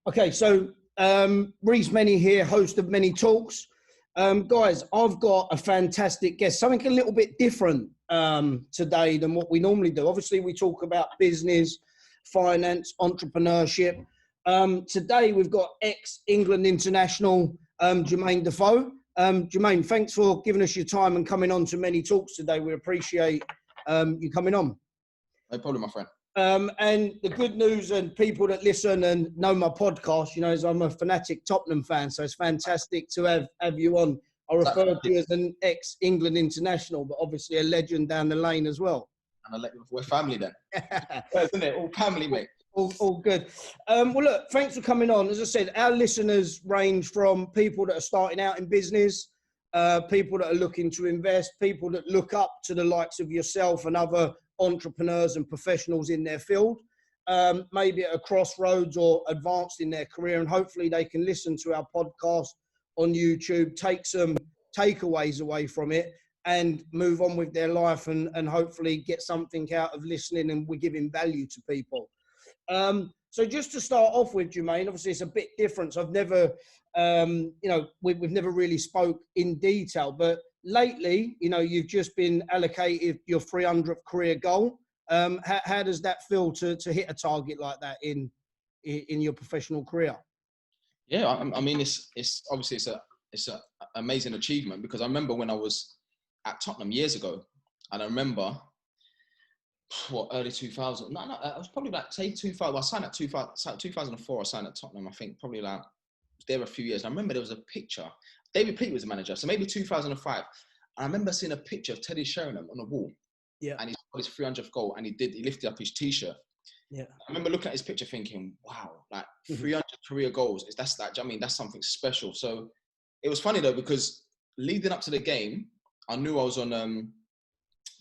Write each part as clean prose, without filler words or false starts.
Okay, so Reece Mennie here, host of Mennie Talks. Guys, I've got a fantastic guest, something a little bit different today than what we normally do. Obviously, we talk about business, finance, entrepreneurship. Today, we've got ex-England international Jermain Defoe. Jermain, thanks for giving us your time and coming on to Mennie Talks today. We appreciate you coming on. No problem, my friend. And the good news, and people that listen and know my podcast, you know, is I'm a fanatic Tottenham fan, so it's fantastic to have you on. I refer to you as an ex-England international, but obviously a legend down the lane as well. And we're family then. Isn't it? All family, mate. All good. Well, look, thanks for coming on. As I said, our listeners range from people that are starting out in business, people that are looking to invest, people that look up to the likes of yourself and other entrepreneurs and professionals in their field, maybe at a crossroads or advanced in their career, and hopefully they can listen to our podcast on YouTube, take some takeaways away from it and move on with their life and hopefully get something out of listening, and we're giving value to people. So just to start off with, Jermain, obviously it's a bit different. So I've never, we've never really spoke in detail, but lately, you know, you've just been allocated your 300th career goal. How does that feel to hit a target like that in your professional career? Yeah, I mean, it's obviously it's an amazing achievement, because I remember when I was at Tottenham years ago, and I remember early 2000. No, it was probably like say 2000. I signed at 2004. I signed at Tottenham. I think probably like was there a few years. And I remember there was a picture. David Pleat was the manager, so maybe 2005. And I remember seeing a picture of Teddy Sheringham on the wall. Yeah. And he's got his 300th goal, and he lifted up his T-shirt. Yeah. I remember looking at his picture thinking, wow, like 300 career goals. That's something special. So it was funny though, because leading up to the game, I knew I was on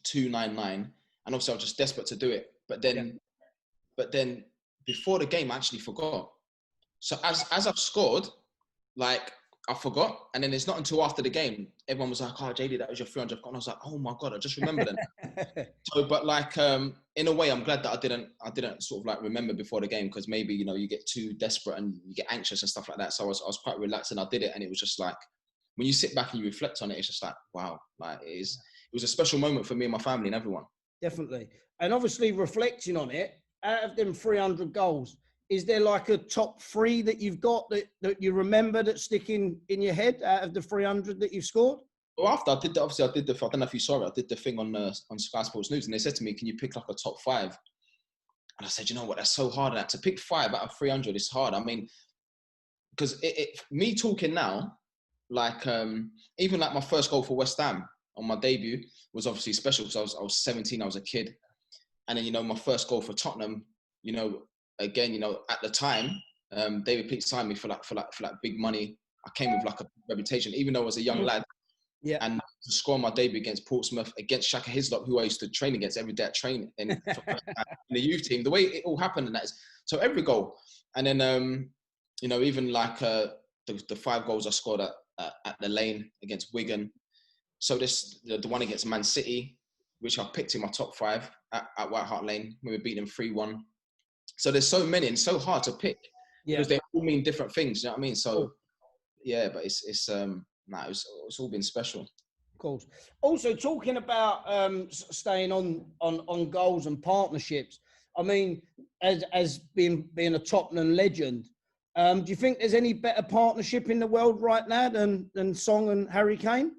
299, and obviously I was just desperate to do it. But then before the game, I actually forgot. So as I've scored, like, I forgot, and then it's not until after the game everyone was like, "Oh, JD, that was your 300th goal." And I was like, "Oh my god, I just remembered it." So, but like, in a way, I'm glad that I didn't sort of like remember before the game, because maybe, you know, you get too desperate and you get anxious and stuff like that. So I was quite relaxed, and I did it, and it was just like, when you sit back and you reflect on it, it's just like, wow, like it was a special moment for me and my family and everyone. Definitely, and obviously reflecting on it, out of them 300 goals. Is there like a top three that you've got that you remember that's sticking in your head out of the 300 that you've scored? Well, after I did I don't know if you saw it, I did the thing on Sky Sports News, and they said to me, "Can you pick like a top five?" And I said, "You know what? That's so hard. To pick 5 out of 300 is hard." I mean, because me talking now, like even like my first goal for West Ham on my debut was obviously special, because I was 17, I was a kid, and then, you know, my first goal for Tottenham, you know. Again, you know, at the time, David Pleat signed me for like big money. I came with like a reputation, even though I was a young lad. Yeah. And to score my debut against Portsmouth, against Shaka Hislop, who I used to train against every day at training in the youth team, the way it all happened, and that is so every goal. And then, you know, even like the 5 goals I scored at the Lane against Wigan. So the one against Man City, which I picked in my top 5 at White Hart Lane. We were beating 3-1. So there's so many, and so hard to pick, because they all mean different things. You know what I mean? So yeah, but it's all been special. Of course. Also, talking about staying on goals and partnerships. I mean, as being a Tottenham legend, do you think there's any better partnership in the world right now than Song and Harry Kane?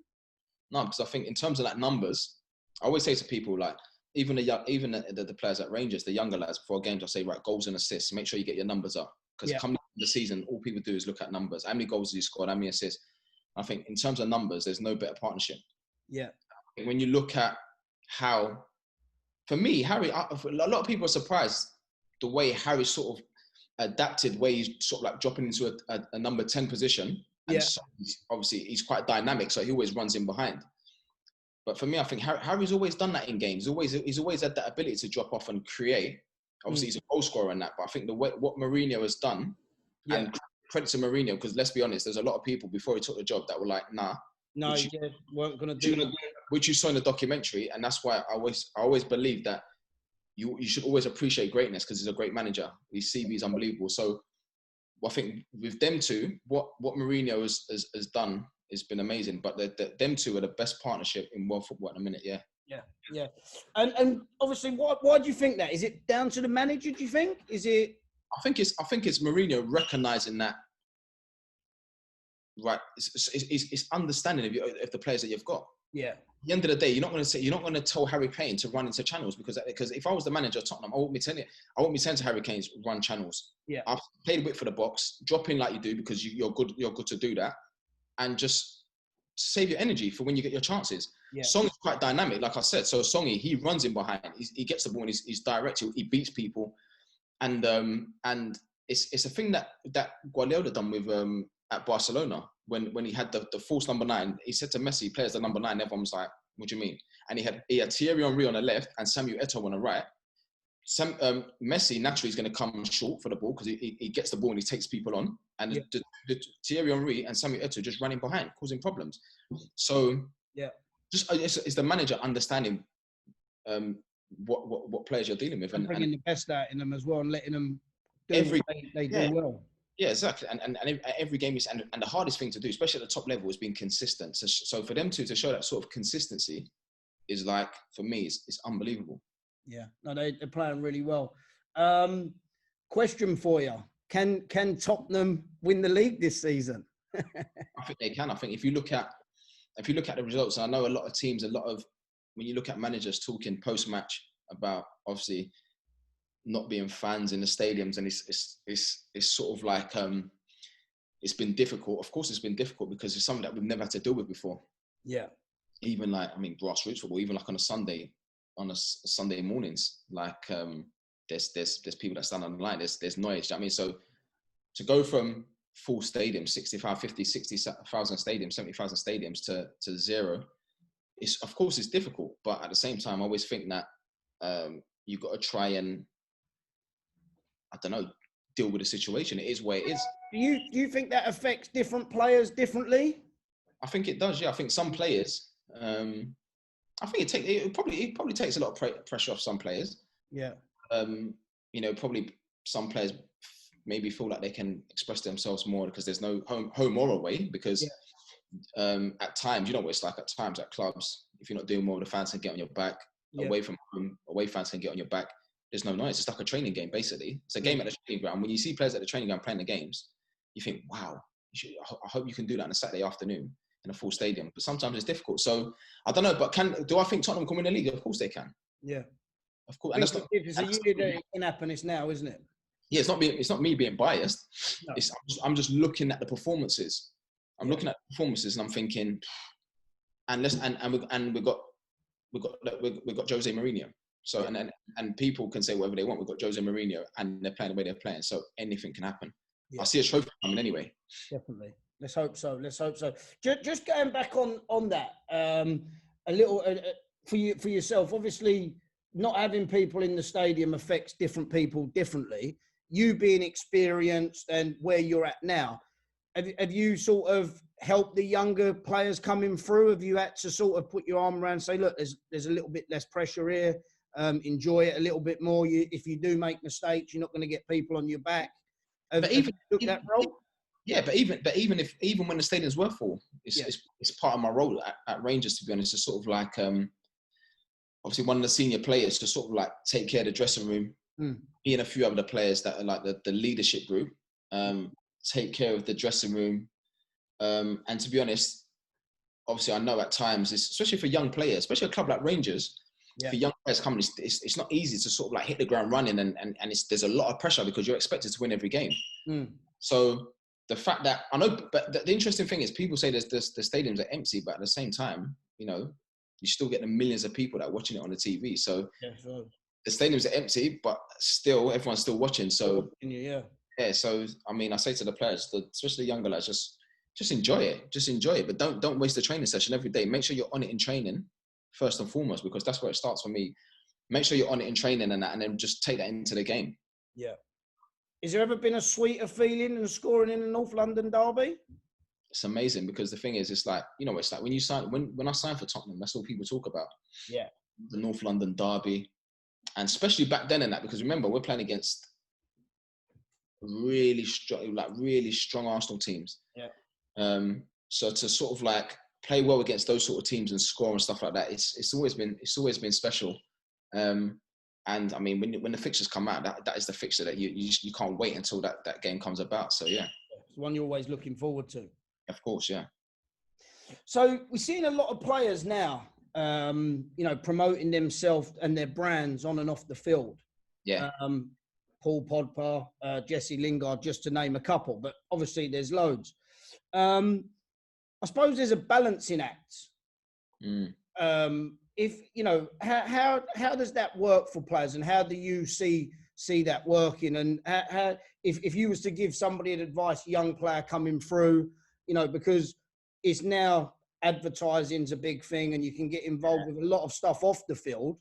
No, because I think in terms of like numbers, I always say to people, like, even the players at Rangers, the younger lads, before games, I say, right, goals and assists, make sure you get your numbers up. Because coming into the season, all people do is look at numbers. How many goals have you scored? How many assists? I think in terms of numbers, there's no better partnership. Yeah. When you look at how, for me, Harry, a lot of people are surprised the way Harry sort of adapted, where he's sort of like dropping into a number 10 position. And so obviously he's quite dynamic, so he always runs in behind. But for me, I think Harry's always done that in games. He's always had that ability to drop off and create. Obviously, he's a goal scorer in that. But I think what Mourinho has done, and credit to Mourinho, because let's be honest, there's a lot of people before he took the job that were like, nah. No, weren't going to do that. Which you saw in the documentary, and that's why I always believe that you should always appreciate greatness, because he's a great manager. His CV is unbelievable. So I think with them two, what Mourinho has done has been amazing. But them two are the best partnership in world football at the minute. Yeah. Yeah. And obviously, why do you think that? Is it down to the manager? Do you think? Is it? I think it's Mourinho recognizing that. Right, it's understanding of the players that you've got. Yeah. At the end of the day, you're not going to tell Harry Kane to run into channels because if I was the manager of Tottenham, I wouldn't be telling to Harry Kane to run channels. Yeah. I've played width for the box, drop in like you do because you're good to do that, and just save your energy for when you get your chances. Yeah. Song is quite dynamic, like I said. So Songy, he runs in behind, he gets the ball and he's direct, he beats people, and it's a thing that Guardiola done with at Barcelona when he had the false number 9. He said to Messi, "Players the number 9." Everyone was like, "What do you mean?" And he had Thierry Henry on the left and Samuel Eto'o on the right. Messi naturally is going to come short for the ball because he gets the ball and he takes people on. And the Thierry Henry and Samuel Eto'o just running behind, causing problems. So just it's the manager understanding what players you're dealing with and bringing the best out in them as well and letting them do they do well. Yeah, exactly. And every game is and the hardest thing to do, especially at the top level, is being consistent. So for them to show that sort of consistency is like, for me, it's unbelievable. Yeah, no, they're playing really well. Question for you: Can Tottenham win the league this season? I think they can. I think if you look at the results, and I know a lot of teams, when you look at managers talking post-match about obviously not being fans in the stadiums, and it's sort of like it's been difficult. Of course, it's been difficult because it's something that we've never had to deal with before. Yeah. Even like, I mean, grassroots football, even like on a Sunday mornings, like there's people that stand on the line. There's noise. You know what I mean, so to go from full stadiums, 65, 50, 60,000 stadiums, 70,000 stadiums to zero, of course it's difficult. But at the same time, I always think that you've got to try and, I don't know, deal with the situation. It is where it is. Do you think that affects different players differently? I think it does. Yeah, I think some players. I think it probably takes a lot of pressure off some players. Yeah. Probably some players maybe feel like they can express themselves more because there's no home or away. Because at times, you know what it's like. At times at clubs, if you're not doing well, the fans can get on your back. Away from home, away fans can get on your back. There's no noise. It's like a training game, basically. It's a game at the training ground. When you see players at the training ground playing the games, you think, wow, I hope you can do that on a Saturday afternoon in a full stadium. But sometimes it's difficult. So I don't know, but do I think Tottenham can win the league? Of course they can. Yeah. Of course. And if it's a year that it can happen, it's now, isn't it? Yeah, it's not me being biased. No. I'm just looking at the performances. I'm looking at the performances and I'm thinking, we've got Jose Mourinho. So and people can say whatever they want. We've got Jose Mourinho and they're playing the way they're playing. So anything can happen. Yeah. I see a trophy coming anyway. Definitely. Let's hope so. Just going back on that a little for yourself. Obviously, not having people in the stadium affects different people differently. You being experienced and where you're at now, have you sort of helped the younger players coming through? Have you had to sort of put your arm around and say, look, there's a little bit less pressure here. Enjoy it a little bit more. If you do make mistakes, you're not going to get people on your back. Have you took that role? Yeah, but even when the stadiums were full, it's part of my role at Rangers, to be honest. It's sort of like obviously one of the senior players to sort of like take care of the dressing room, being a few other players that are like the leadership group, take care of the dressing room, and to be honest, obviously I know at times, especially for young players, especially a club like Rangers. Yeah. For young players coming, it's not easy to sort of like hit the ground running, and there's a lot of pressure because you're expected to win every game. So the fact that I know, but the interesting thing is, people say the stadiums are empty, but at the same time, you still get the millions of people that are watching it on the TV. So the stadiums are empty, but still everyone's still watching. So so I mean, I say to the players, especially the younger lads, just enjoy it, but don't waste the training session every day. Make sure you're on it in training first and foremost, because that's where it starts for me. Make sure you're on it in training and then just take that into the game. Yeah. Has there ever been a sweeter feeling than scoring in a North London derby? It's amazing because the thing is, it's like, it's like when I signed for Tottenham, that's all people talk about. Yeah. The North London derby. And especially back then and that, because remember, we're playing against really strong Arsenal teams. Yeah. So to sort of like play well against those sort of teams and score and stuff like that, it's always been special. And I mean, when the fixtures come out, that is the fixture that you can't wait until that game comes about. So yeah, it's one you're always looking forward to. Of course, yeah. So we're seeing a lot of players now, promoting themselves and their brands on and off the field. Yeah. Paul Pogba, Jesse Lingard, just to name a couple, but obviously there's loads. I suppose there's a balancing act. If how does that work for players, and how do you see that working? And how if you was to give somebody an advice, young player coming through, because it's now advertising's a big thing, and you can get involved with a lot of stuff off the field.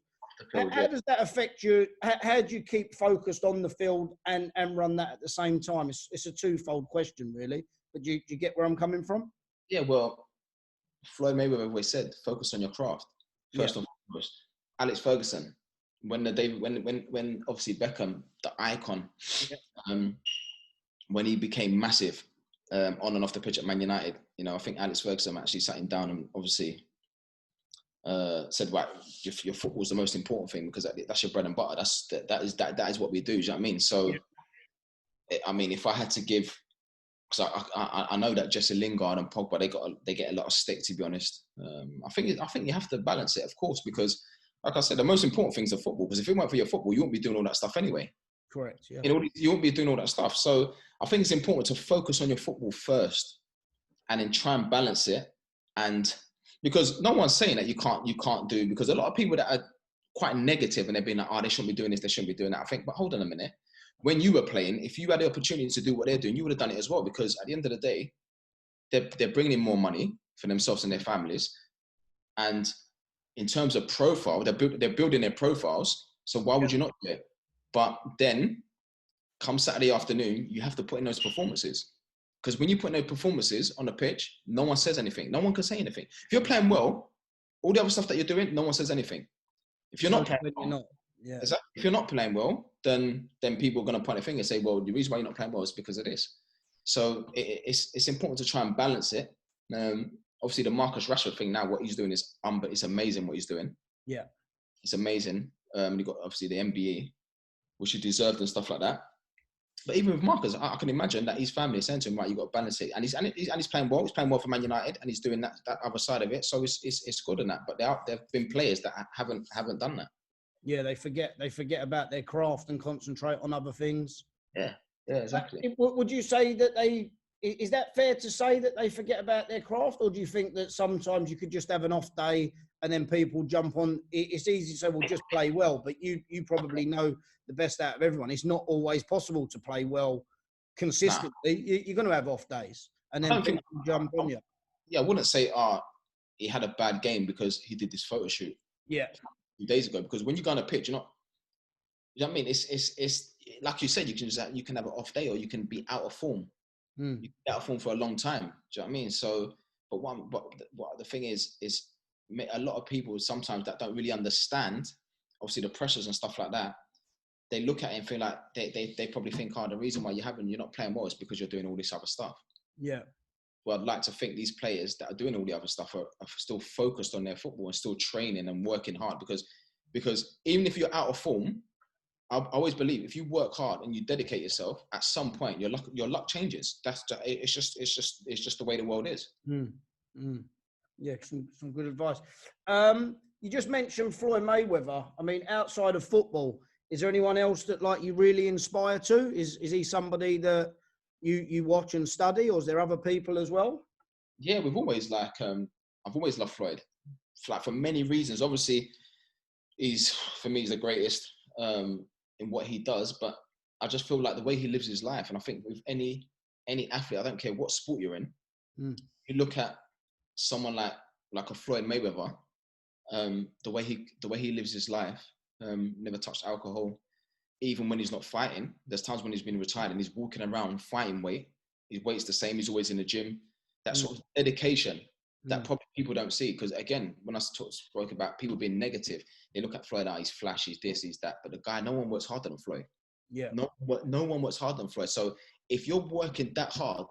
How does that affect you? How do you keep focused on the field and run that at the same time? It's a twofold question, really. But do you get where I'm coming from? Yeah, well, Floyd Mayweather always said, focus on your craft first and foremost. Alex Ferguson, when obviously Beckham, the icon, when he became massive on and off the pitch at Man United, I think Alex Ferguson actually sat him down and obviously said, right, your football is the most important thing, because that's your bread and butter. That is what we do. Do you know what I mean? So, I mean, if I had to give, because I know that Jesse Lingard and Pogba, they get a lot of stick, to be honest. I think you have to balance it, of course, because like I said, the most important things are football. Because if it weren't for your football, you wouldn't be doing all that stuff anyway. Correct. Yeah. You won't be doing all that stuff. So I think it's important to focus on your football first, and then try and balance it. And because no one's saying that you can't do, because a lot of people that are quite negative and they're being like, oh, they shouldn't be doing this, they shouldn't be doing that. I think, but hold on a minute. When you were playing, if you had the opportunity to do what they're doing, you would have done it as well. Because at the end of the day, they're bringing in more money for themselves and their families. And in terms of profile, they're building their profiles. So why would you not do it? But then, come Saturday afternoon, you have to put in those performances. Because when you put in those performances on the pitch, no one says anything. No one can say anything. If you're playing well, all the other stuff that you're doing, no one says anything. If you're not playing well, if you're not playing well, then people are going to point a finger and say, well, the reason why you're not playing well is because of this. So it's important to try and balance it. Obviously, the Marcus Rashford thing now, what he's doing is it's amazing what he's doing. Yeah. It's amazing. You've got obviously the MBE, which he deserved and stuff like that. But even with Marcus, I can imagine that his family is saying to him, right, you've got to balance it. And he's playing well. He's playing well for Man United, and he's doing that other side of it. So it's good in that. But there have been players that haven't done that. Yeah, they forget about their craft and concentrate on other things. Yeah, exactly. Would you say that is that fair to say that they forget about their craft, or do you think that sometimes you could just have an off day and then people jump on? It's easy to say, well, just play well, but you probably know the best out of everyone. It's not always possible to play well consistently. Nah. You're going to have off days, and then people jump on you. Yeah, I wouldn't say he had a bad game because he did this photo shoot. Yeah. A few days ago, because when you go on a pitch, you're not. You know what I mean? It's like you said, you can have an off day, or you can be out of form. You can be out of form for a long time. Do you know what I mean? So, but what the thing is a lot of people sometimes that don't really understand, obviously, the pressures and stuff like that. They look at it and feel like they probably think, the reason why you're not playing well is because you're doing all this other stuff. Yeah. Well, I'd like to think these players that are doing all the other stuff are still focused on their football and still training and working hard, because even if you're out of form, I always believe if you work hard and you dedicate yourself, at some point your luck changes. It's just the way the world is. Yeah, some good advice. You just mentioned Floyd Mayweather. I mean, outside of football, is there anyone else that you really inspire to? Is he somebody that you watch and study, or is there other people as well? Yeah, I've always loved Floyd, for many reasons. Obviously, for me he's the greatest in what he does, but I just feel like the way he lives his life, and I think with any athlete, I don't care what sport you're in, you look at someone like a Floyd Mayweather, the way he lives his life, never touched alcohol, even when he's not fighting. There's times when he's been retired and he's walking around fighting weight. His weight's the same. He's always in the gym. That sort of dedication that probably people don't see. Because again, when I spoke about people being negative, they look at Floyd, he's flash, he's this, he's that. But the guy, no one works harder than Floyd. Yeah. No one works harder than Floyd. So if you're working that hard,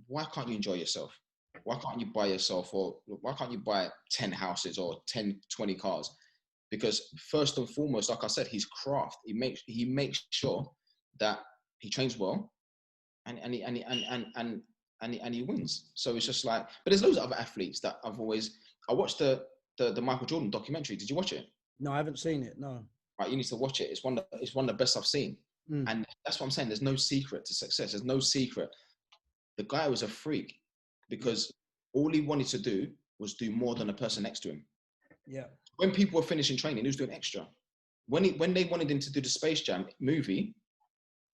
why can't you enjoy yourself? Why can't you buy yourself, or why can't you buy 10 houses or 10, 20 cars? Because first and foremost, like I said, his craft, he makes sure that he trains well and he wins. So it's just like, but there's loads of other athletes that I watched the Michael Jordan documentary. Did you watch it? No, I haven't seen it. No. Right, you need to watch it. It's one of the best I've seen. And that's what I'm saying. There's no secret to success. There's no secret. The guy was a freak because all he wanted to do was do more than the person next to him. Yeah. When people were finishing training, he was doing extra. When they wanted him to do the Space Jam movie,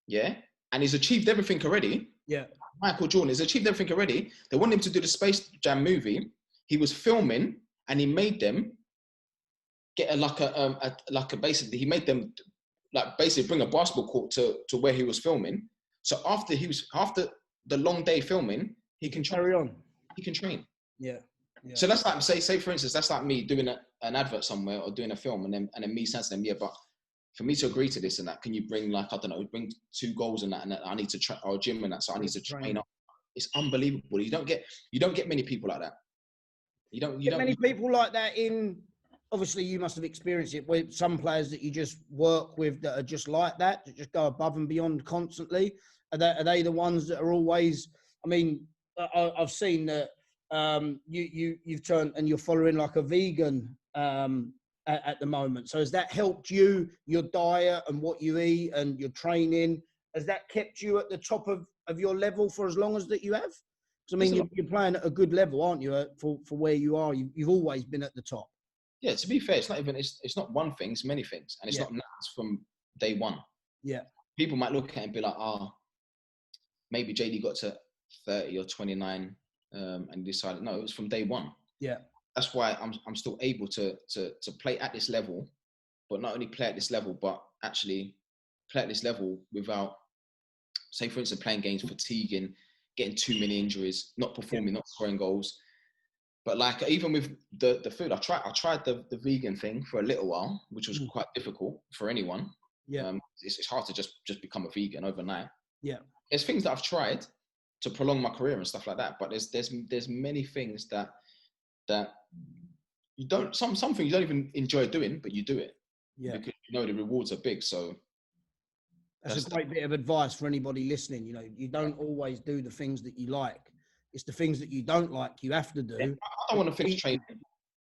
yeah, and he's achieved everything already. Yeah. Michael Jordan has achieved everything already. They wanted him to do the Space Jam movie. He was filming, and he made them get basically he made them basically bring a basketball court to where he was filming. So after the long day filming, he can carry on. He can train. Yeah. So that's like say for instance, that's like me doing an advert somewhere or doing a film, and then me saying to them, yeah, but for me to agree to this and that, can you bring bring 2 goals and that I need to train, or gym and that, so I need to train up. It's unbelievable. You don't get many people like that. You don't get many people like that in. Obviously, you must have experienced it with some players that you just work with that are just like that just go above and beyond constantly. Are they the ones that are always? I mean, I've seen that you've turned and you're following like a vegan at the moment. So has that helped you, your diet and what you eat and your training? Has that kept you at the top of your level for as long as that you have? Because I mean, you're playing at a good level, aren't you? For where you are, you've always been at the top. Yeah, to be fair, it's not one thing, it's many things. And it's not from day one. Yeah. People might look at it and be like, maybe JD got to 30 or 29 and decided, no, it was from day one. Yeah. That's why I'm still able to play at this level, but not only play at this level, but actually play at this level without, say for instance, playing games, fatiguing, getting too many injuries, not performing, not scoring goals. But like even with the food, I tried the vegan thing for a little while, which was quite difficult for anyone. Yeah. It's hard to just become a vegan overnight. Yeah. There's things that I've tried to prolong my career and stuff like that, but there's many things that you don't, some things you don't even enjoy doing, but you do it. Yeah. Because you know the rewards are big. So that's a great bit of advice for anybody listening. You know, you don't always do the things that you like. It's the things that you don't like you have to do. Yeah, I don't want to finish training.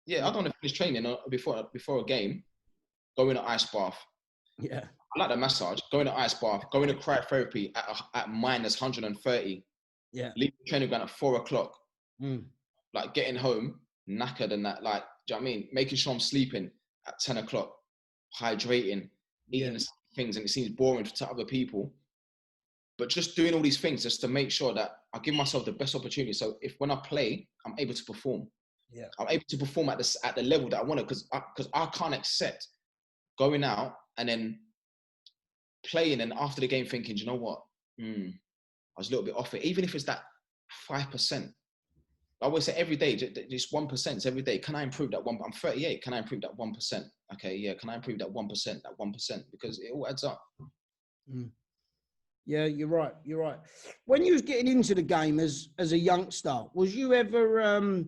Yeah, I don't want to finish training before a game, go in an ice bath. Yeah. I like the massage, go in an ice bath, go into cryotherapy at minus 130. Yeah. Leave the training ground at 4:00. Like getting home, knackered and that, like, do you know what I mean? Making sure I'm sleeping at 10:00, hydrating, eating things, and it seems boring to other people. But just doing all these things just to make sure that I give myself the best opportunity. So if when I play, I'm able to perform. Yeah. I'm able to perform at the level that I want to, because I can't accept going out and then playing and after the game thinking, you know what? I was a little bit off it. Even if it's that 5%. I always say every day, just 1% every day. Can I improve that 1%? I'm 38. Can I improve that 1%? Okay, yeah. Can I improve that 1%? That 1%? Because it all adds up. Yeah, you're right. You're right. When you was getting into the game as a youngster, was you ever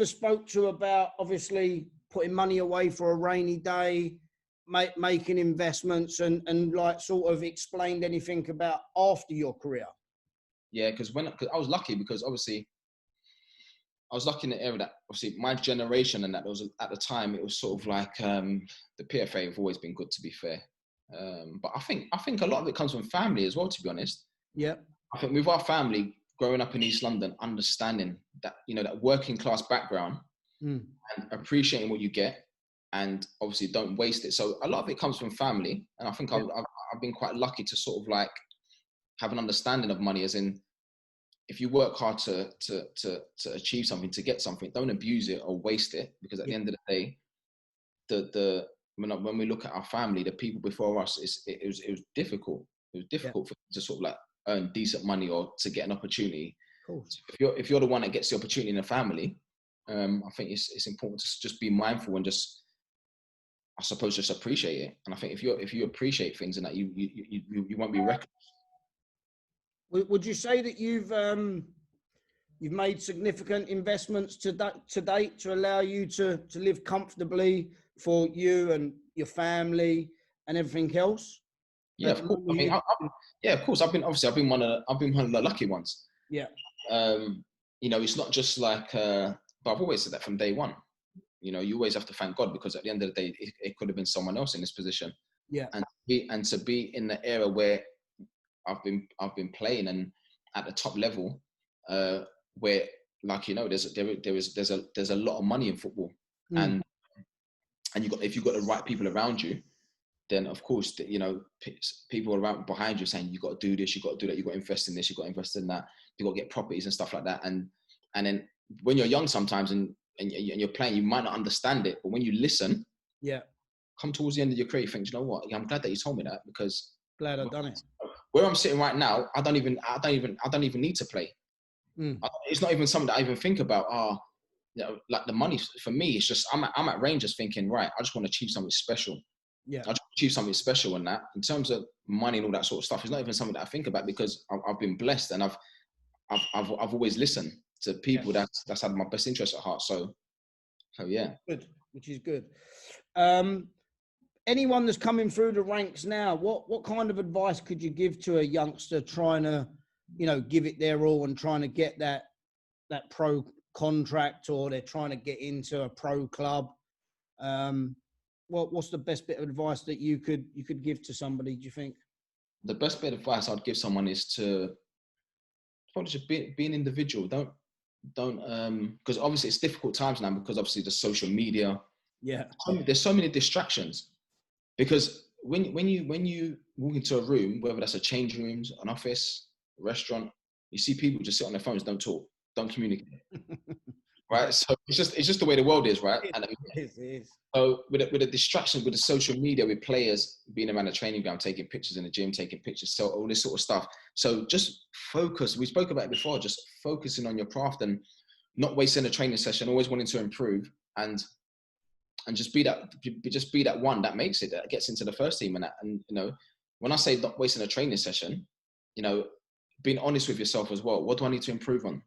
spoke to about obviously putting money away for a rainy day, making investments, and like sort of explained anything about after your career? Yeah, because I was lucky, because obviously I was lucky in the area that obviously my generation and that was at the time, it was sort of like the PFA have always been good, to be fair. But I think a lot of it comes from family as well, to be honest. Yeah. I think with our family growing up in East London, understanding that, you know, that working class background and appreciating what you get, and obviously don't waste it. So a lot of it comes from family. And I think I've been quite lucky to sort of like have an understanding of money, as in, if you work hard to achieve something, to get something, don't abuse it or waste it, because at the end of the day, when we look at our family, the people before us, it was difficult. It was difficult for them to sort of like earn decent money or to get an opportunity. Cool. So if you're the one that gets the opportunity in a family, I think it's important to just be mindful and just I suppose just appreciate it. And I think if you appreciate things and that you won't be reckless. Would you say that you've made significant investments to date to allow you to live comfortably for you and your family and everything else? Yeah, of course. I mean, yeah, of course. I've been one of the lucky ones. Yeah. You know, it's not just like, but I've always said that from day one. You know, you always have to thank God, because at the end of the day, it could have been someone else in this position. Yeah. And to be in the era where I've been playing and at the top level, where, like, you know, there's a lot of money in football, and if you've got the right people around you, then of course, you know, people around behind you saying, you got to do this, you got to do that, you got to invest in this, you got to invest in that, you got to get properties and stuff like that. And then when you're young sometimes and you're playing, you might not understand it, but when you listen, come towards the end of your career, you think, you know what, I'm glad that you told me that, because glad I've done it. Where I'm sitting right now, I don't even need to play. It's not even something that I even think about. You know, like the money for me, it's just I'm at Rangers thinking, right, I just want to achieve something special. Yeah, I just achieve something special, and that in terms of money and all that sort of stuff, it's not even something that I think about, because I've been blessed, and I've always listened to people that's had my best interest at heart. So yeah, good, which is good. Anyone that's coming through the ranks now, what kind of advice could you give to a youngster trying to, you know, give it their all and trying to get that pro contract, or they're trying to get into a pro club? What's the best bit of advice that you could give to somebody, do you think? The best bit of advice I'd give someone is to probably just be an individual. Don't because obviously it's difficult times now, because obviously the social media. Yeah. There's so many distractions, because when you walk into a room, whether that's a change rooms, an office, a restaurant, you see people just sit on their phones, don't talk, don't communicate. Right? So it's just the way the world is, right? It is. So with the distractions, with the social media, with players being around the training ground, taking pictures in the gym, taking pictures, so all this sort of stuff. So just focus. We spoke about it before, just focusing on your craft and not wasting a training session, always wanting to improve, and just be that one that makes it, that gets into the first team. And you know, when I say not wasting a training session, you know, being honest with yourself as well. What do I need to improve on?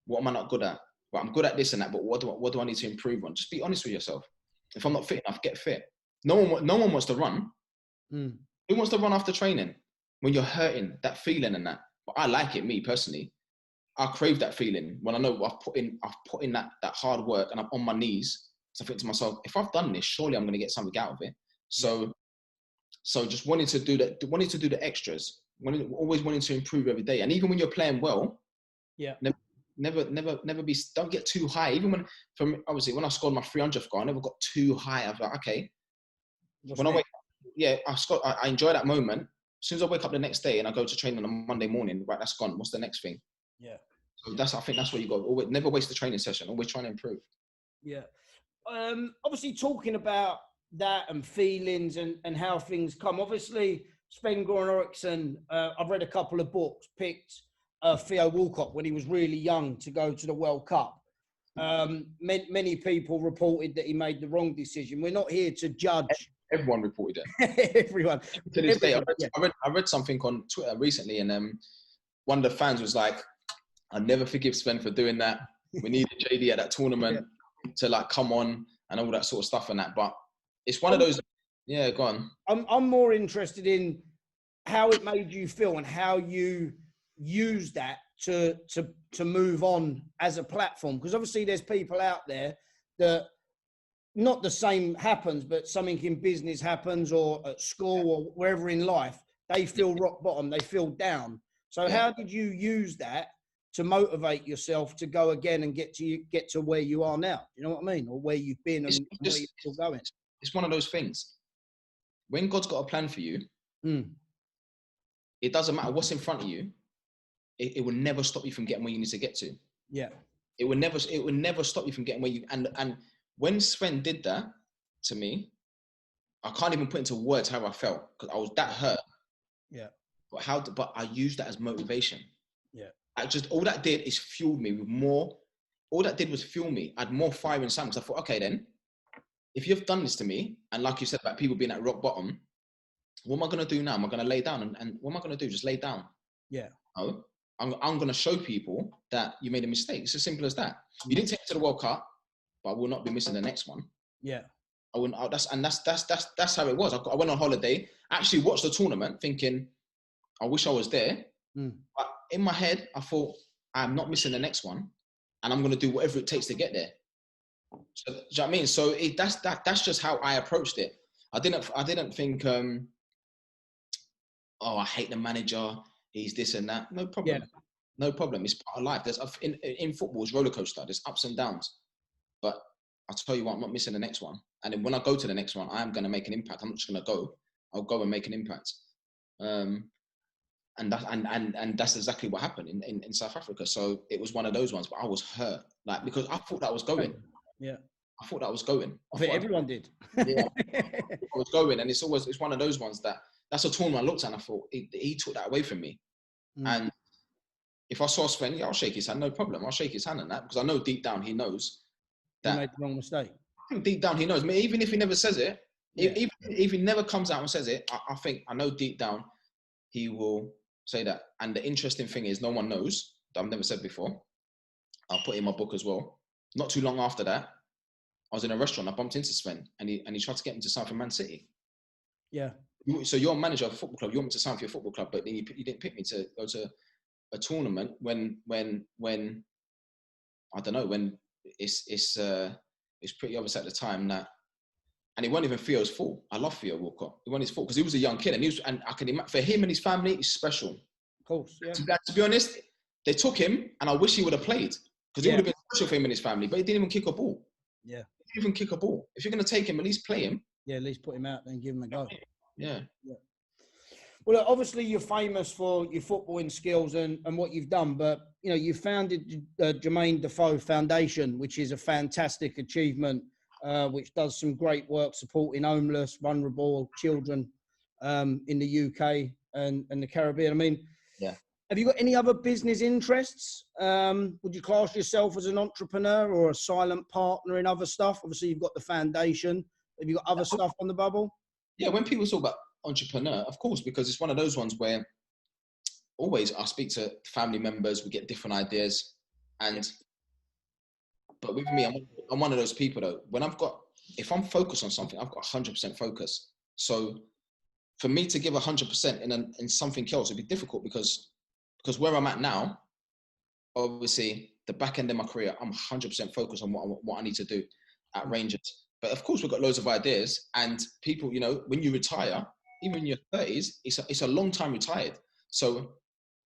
What am I not good at? Well, I'm good at this and that, but what do I need to improve on? Just be honest with yourself. If I'm not fit enough, get fit. No one wants to run. Who wants to run after training when you're hurting, that feeling and that? But I like it, me personally. I crave that feeling when I know I've put in that hard work and I'm on my knees. So I think to myself, if I've done this, surely I'm going to get something out of it. So just wanting to do the extras, always wanting to improve every day. And even when you're playing well, never don't get too high. Even when I scored my 300th goal, I never got too high. I was like, okay. When I wake up, I enjoy that moment. As soon as I wake up the next day and I go to train on a Monday morning, right, that's gone. What's the next thing? Yeah. So I think that's what you got. Always, never waste the training session. Always trying to improve. Yeah. Obviously talking about that and feelings and how things come. Obviously, Sven-Goran Eriksson, I've read a couple of books, picked Theo Walcott when he was really young to go to the World Cup. Many people reported that he made the wrong decision. We're not here to judge. Everyone reported it. Everyone. To this day, I read something on Twitter recently, and one of the fans was like, "I'll never forgive Sven for doing that. We needed JD at that tournament to like come on and all that sort of stuff and that." But it's one of those. Yeah, go on. I'm more interested in how it made you feel and how you use that to move on as a platform, because obviously there's people out there that not the same happens, but something in business happens or at school or wherever in life, they feel rock bottom, they feel down. So how did you use that to motivate yourself to go again and get to where you are now? You know what I mean? Or where you've been and where you're still going. It's one of those things. When God's got a plan for you, it doesn't matter what's in front of you. It will never stop you from getting where you need to get to. Yeah. It will never stop you from getting where you, and when Sven did that to me, I can't even put into words how I felt, because I was that hurt. Yeah. But I used that as motivation. Yeah. All that did is fuel me with more. All that did was fuel me. I had more fire inside, because I thought, okay, then if you've done this to me, and like you said about people being at rock bottom, what am I going to do now? Am I going to lay down? And what am I going to do? Just lay down? Yeah. No, I'm going to show people that you made a mistake. It's as simple as that. You didn't take me to the World Cup, but I will not be missing the next one. Yeah. I wouldn't. That's how it was. I went on holiday, actually watched the tournament, thinking, I wish I was there. But in my head, I thought, I'm not missing the next one, and I'm going to do whatever it takes to get there. So, do you know what I mean? So that's just how I approached it. I didn't think, oh, I hate the manager. He's this and that. No problem. Yeah. No problem. It's part of life. There's in football, it's roller coaster. There's ups and downs. But I'll tell you what, I'm not missing the next one. And then when I go to the next one, I am going to make an impact. I'm not just going to go. I'll go and make an impact. And that's exactly what happened in South Africa. So it was one of those ones, but I was hurt, like, because I thought that was going. Yeah. I thought that was going. I think everyone did. Yeah, I was going, and it's one of those ones that's a tournament I looked at and I thought he took that away from me. And if I saw Sven, yeah, I'll shake his hand, no problem. I'll shake his hand on that, because I know deep down he knows that he made the wrong mistake. I think deep down he knows. I mean, even if he never says it, even if he never comes out and says it, I know deep down he will say that. And the interesting thing is, no one knows that I've never said before. I'll put it in my book as well. Not too long after that, I was in a restaurant. I bumped into Sven, and he tried to get me to sign for Man City. Yeah. So you're a manager of a football club. You want me to sign for your football club, but then you didn't pick me to go to a tournament when I don't know, when it's pretty obvious at the time that, and it wasn't even Theo's fault. I love Theo Walcott. It wasn't his fault, because he was a young kid, and I can imagine for him and his family, it's special. Of course, yeah. To be honest, they took him, and I wish he would have played, because it would have been special for him and his family. But he didn't even kick a ball. Yeah. He didn't even kick a ball. If you're going to take him, at least play him. Yeah, at least put him out and give him a go. Yeah. Well, look, obviously you're famous for your footballing skills and what you've done, but you founded Jermain Defoe Foundation, which is a fantastic achievement, which does some great work supporting homeless, vulnerable children in the UK and the Caribbean. I mean, have you got any other business interests? Would you class yourself as an entrepreneur or a silent partner in other stuff? Obviously, you've got the foundation. Have you got other stuff on the bubble? Yeah, when people talk about entrepreneur, of course, because it's one of those ones where always I speak to family members, we get different ideas, but with me, I'm one of those people though. If I'm focused on something, I've got 100% focus. So for me to give 100% in something else, it'd be difficult because where I'm at now, obviously the back end of my career, I'm 100% focused on what I need to do at Rangers. But of course, we've got loads of ideas, and people, when you retire, even in your 30s, it's a long time retired. So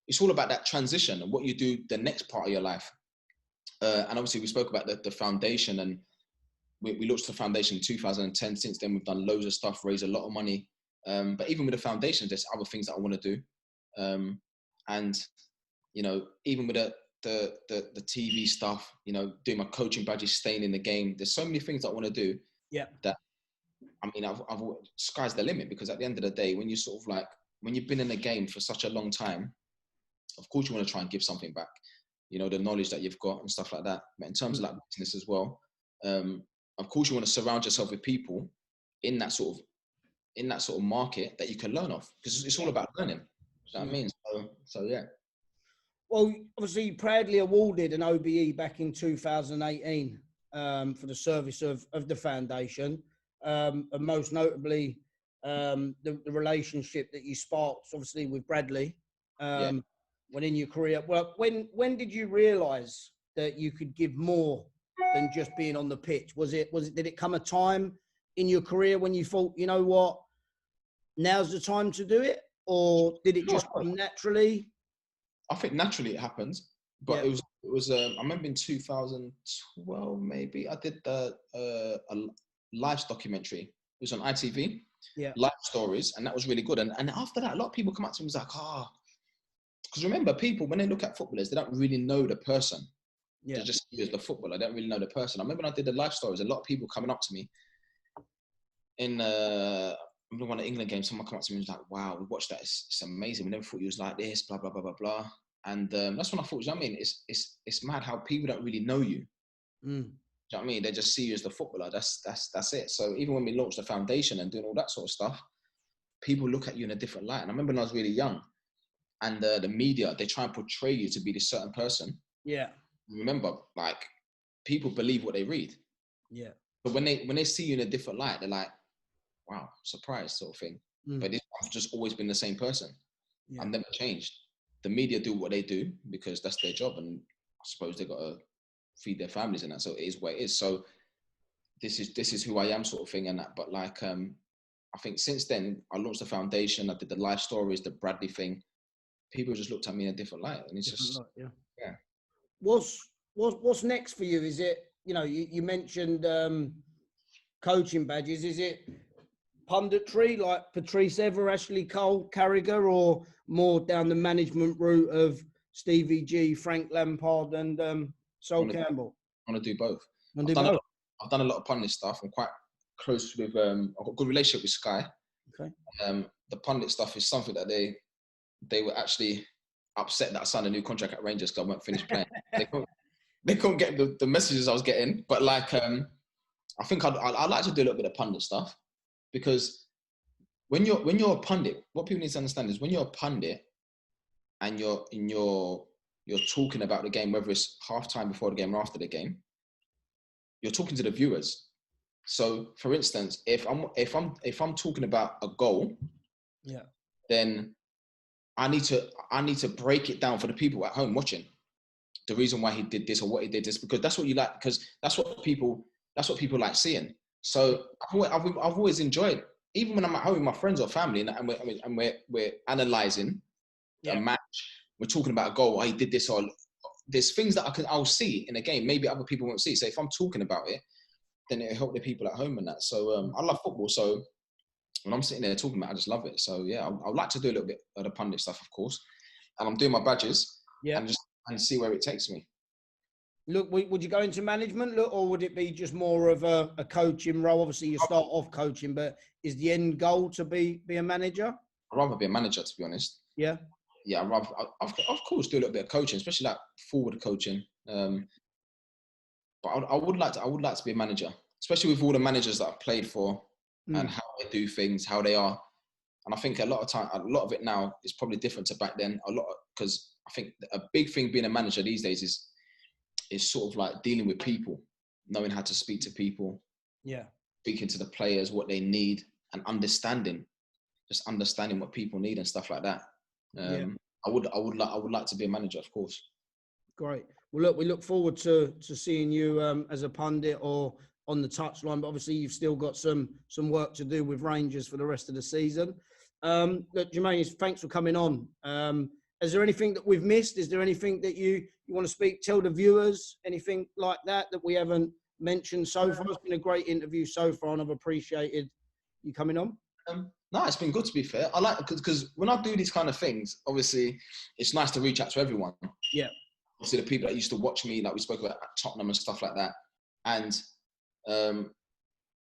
it's all about that transition and what you do the next part of your life. And obviously, we spoke about the foundation, and we launched the foundation in 2010. Since then, we've done loads of stuff, raised a lot of money. But even with the foundation, there's other things that I want to do. And even with the TV stuff, doing my coaching badges, staying in the game. There's so many things that I want to do. Yeah. That, I mean, I've sky's the limit, because at the end of the day, when you when you've been in the game for such a long time, of course you want to try and give something back. The knowledge that you've got and stuff like that. But in terms of like business as well, of course you want to surround yourself with people in that sort of market that you can learn off, because it's all about learning. You know what I mean? So yeah. Well, obviously, you proudly awarded an OBE back in 2018 for the service of the foundation, and most notably the relationship that you sparked, obviously, with Bradley when in your career. Well, when did you realise that you could give more than just being on the pitch? Did it come a time in your career when you thought, you know what, now's the time to do it, or did it just come naturally? I think naturally it happens, but it was. I remember in 2012, maybe I did a live documentary. It was on ITV, Life Stories, and that was really good. And after that, a lot of people come up to me and was like, because remember, people when they look at footballers, they don't really know the person. They just see you as the footballer. They don't really know the person. I remember when I did the Life Stories, a lot of people coming up to me in. I remember one of the England games, someone come up to me and was like, wow, we watched that, it's amazing. We never thought you was like this, blah, blah, blah, blah, blah. And that's when I thought, I mean, it's mad how people don't really know you. Do you know know what I mean? They just see you as the footballer. That's it. So even when we launched the foundation and doing all that sort of stuff, people look at you in a different light. And I remember when I was really young, and the media, they try and portray you to be this certain person. Yeah. Remember, like, people believe what they read. Yeah. But when they see you in a different light, they're like, wow, surprise sort of thing. But I've just always been the same person. Yeah. I've never changed. The media do what they do because that's their job, and I suppose they got to feed their families and that. So it is what it is. So this is who I am, sort of thing, and that. But like, I think since then I launched the foundation. I did the life stories, the Bradley thing. People just looked at me in a different light, and it's just yeah. What's next for you? Is it, you know, you mentioned coaching badges? Is it punditry like Patrice Ever, Ashley Cole, Carragher, or more down the management route of Stevie G, Frank Lampard, and Sol Campbell? I want to do both. I've done a lot of pundit stuff. I'm quite close with. I've got a good relationship with Sky. Okay. The pundit stuff is something that they were actually upset that I signed a new contract at Rangers because I won't finish playing. They couldn't get the messages I was getting. But like, I think I'd like to do a little bit of pundit stuff, because when you're a pundit, what people need to understand is when you're a pundit and you're talking about the game, whether it's halftime, before the game, or after the game, you're talking to the viewers. So, for instance, if I'm talking about a goal, then I need to break it down for the people at home watching. The reason why he did this or what he did this, because that's what you like, because that's what people like seeing. So I've always enjoyed, even when I'm at home with my friends or family, and we're analysing a match, we're talking about a goal, he did this, or there's things that I'll see in a game, maybe other people won't see. So if I'm talking about it, then it'll help the people at home and that. So I love football. So when I'm sitting there talking about it, I just love it. So yeah, I'd like to do a little bit of the pundit stuff, of course. And I'm doing my badges and see where it takes me. Look, would you go into management, or would it be just more of a coaching role? Obviously, you start off coaching, but is the end goal to be a manager? I'd rather be a manager, to be honest. Yeah. Yeah, I'd rather, of course, do a little bit of coaching, especially like forward coaching. But I would like to be a manager, especially with all the managers that I've played for and how they do things, how they are. And I think a lot of it now is probably different to back then. Because I think a big thing being a manager these days is sort of like dealing with people, knowing how to speak to people, speaking to the players, what they need, and understanding what people need and stuff like that. I would like to be a manager, of course. Great. Well, look, we look forward to seeing you as a pundit or on the touchline, but obviously you've still got some work to do with Rangers for the rest of the season. Look, Jermains, thanks for coming on. Is there anything that we've missed? Is there anything that you want to tell the viewers, anything like that we haven't mentioned so far? It's been a great interview so far, and I've appreciated you coming on. No, it's been good, to be fair. I like, because when I do these kind of things, obviously it's nice to reach out to everyone. Yeah. Obviously the people that used to watch me, like we spoke about at Tottenham and stuff like that. And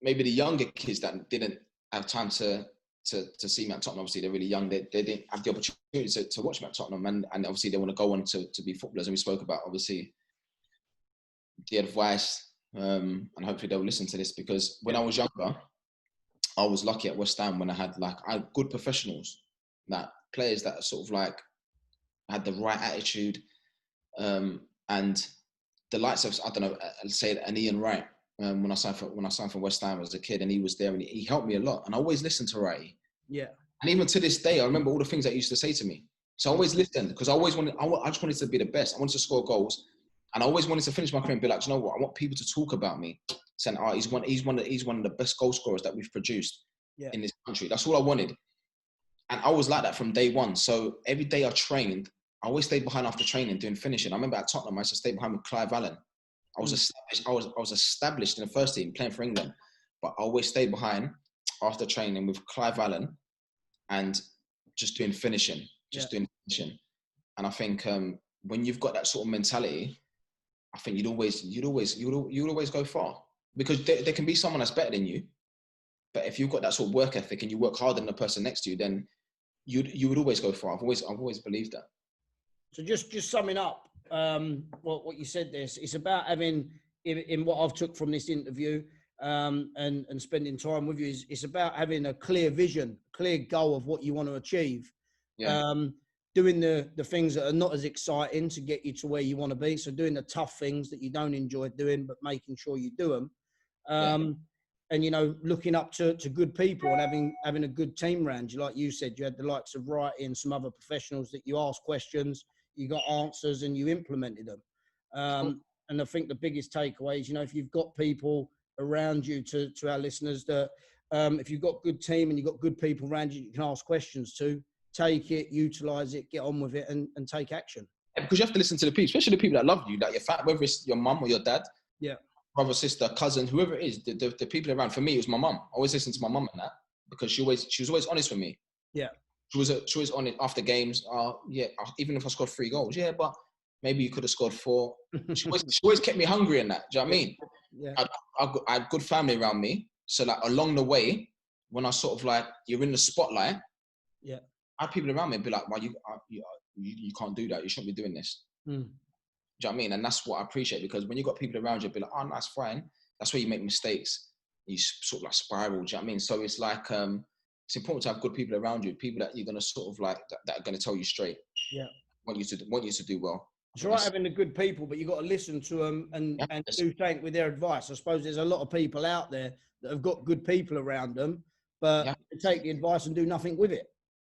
maybe the younger kids that didn't have time to see me at Tottenham, obviously they're really young, they didn't have the opportunity to watch me at Tottenham, and obviously they want to go on to be footballers. And we spoke about, obviously, the advice, and hopefully they'll listen to this, because when I was younger, I was lucky at West Ham when I had good professionals, like players that sort of like had the right attitude, and the likes of, I don't know, say an Ian Wright. When I signed for West Ham as a kid, and he was there, and he helped me a lot. And I always listened to Wright. Yeah. And even to this day, I remember all the things that he used to say to me. So I always listened, because I just wanted to be the best. I wanted to score goals, and I always wanted to finish my career and be like, you know what? I want people to talk about me, saying, "Oh, he's one of the best goal scorers that we've produced in this country." That's all I wanted, and I was like that from day one. So every day I trained, I always stayed behind after training doing finishing. I remember at Tottenham, I used to stay behind with Clive Allen. I was established in the first team playing for England, but I always stayed behind after training with Clive Allen and just doing finishing, doing finishing. And I think when you've got that sort of mentality, I think you'd always go far, because there can be someone that's better than you, but if you've got that sort of work ethic and you work harder than the person next to you, then you would always go far. I've always believed that. So just summing up what you said, it's about having in what I've took from this interview and spending time with you is it's about having a clear vision, clear goal of what you want to achieve. Yeah. Doing the things that are not as exciting to get you to where you want to be. So doing the tough things that you don't enjoy doing, but making sure you do them. And, you know, looking up to good people and having a good team around you. Like you said, you had the likes of Wrighty and some other professionals that you asked questions, you got answers and you implemented them. And I think the biggest takeaway is, you know, if you've got people around you, to our listeners, that if you've got good team and you've got good people around you, you can ask questions to, take it, utilize it, get on with it and take action. Yeah, because you have to listen to the people, especially the people that love you, like your family, whether it's your mum or your dad, brother, sister, cousin, whoever it is, the people around. For me, it was my mum. I always listened to my mum and that, because she was always honest with me. Yeah. She was on it after games. Even if I scored 3 goals, but maybe you could have scored 4. She always kept me hungry in that. Do you know what I mean? Yeah. I had good family around me. So like along the way, when I sort of like, you're in the spotlight, I had people around me be like, "Why you can't do that. You shouldn't be doing this." Do you know what I mean? And that's what I appreciate, because when you got people around you, be like, "Oh, no, that's fine." That's where you make mistakes. You sort of like spiral. Do you know what I mean? So it's like it's important to have good people around you, people that you're gonna sort of like that are gonna tell you straight. Yeah. Want you to do well. It's all right having the good people, but you got to listen to them and do something with their advice. I suppose there's a lot of people out there that have got good people around them, but they take the advice and do nothing with it.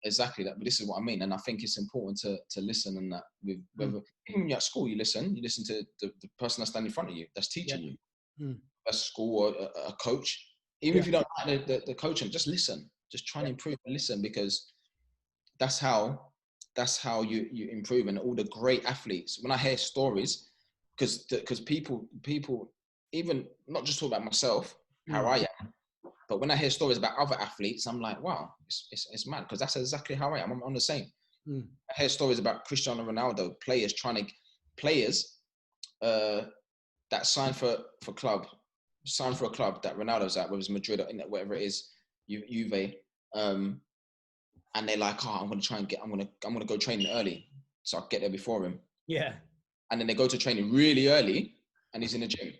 Exactly that. But this is what I mean. And I think it's important to listen, and that with whether even when you're at school, you listen to the person that's standing in front of you, that's teaching you. A school or a coach. Even if you don't like the coaching, just listen. Just try and improve and listen, because that's how you improve. And all the great athletes, when I hear stories, because people even not just talk about myself, how I am, but when I hear stories about other athletes, I'm like, wow, it's mad, because that's exactly how I am. I'm the same. I hear stories about Cristiano Ronaldo, players that sign for a club that Ronaldo's at, whether it's Madrid or whatever it is, Juve, and they're like, oh, I'm gonna go training early, so I'll get there before him. Yeah. And then they go to training really early, and he's in the gym.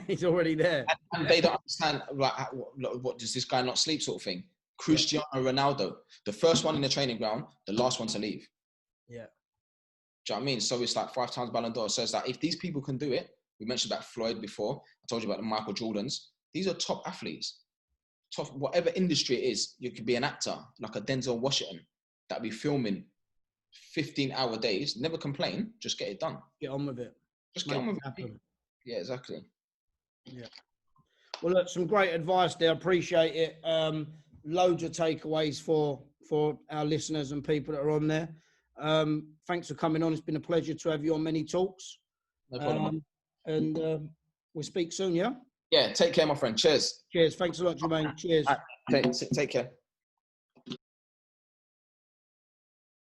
He's already there. And they don't understand, like, what does this guy not sleep, sort of thing. Cristiano Ronaldo, the first one in the training ground, the last one to leave. Yeah. Do you know what I mean? So it's like 5 times Ballon d'Or. So it's like, if these people can do it, we mentioned about Floyd before, I told you about the Michael Jordans. These are top athletes. Top, whatever industry it is, you could be an actor, like a Denzel Washington, that'd be filming 15-hour days, never complain, just get it done. Get on with it. Just get on with it. Yeah, exactly. Yeah. Well, look, some great advice there. Appreciate it. Loads of takeaways for our listeners and people that are on there. Thanks for coming on. It's been a pleasure to have you on Mennie Talks. No problem. And we'll speak soon, yeah? Yeah, take care, my friend. Cheers. Cheers. Thanks a lot, Jermain. Cheers. Right. Take care.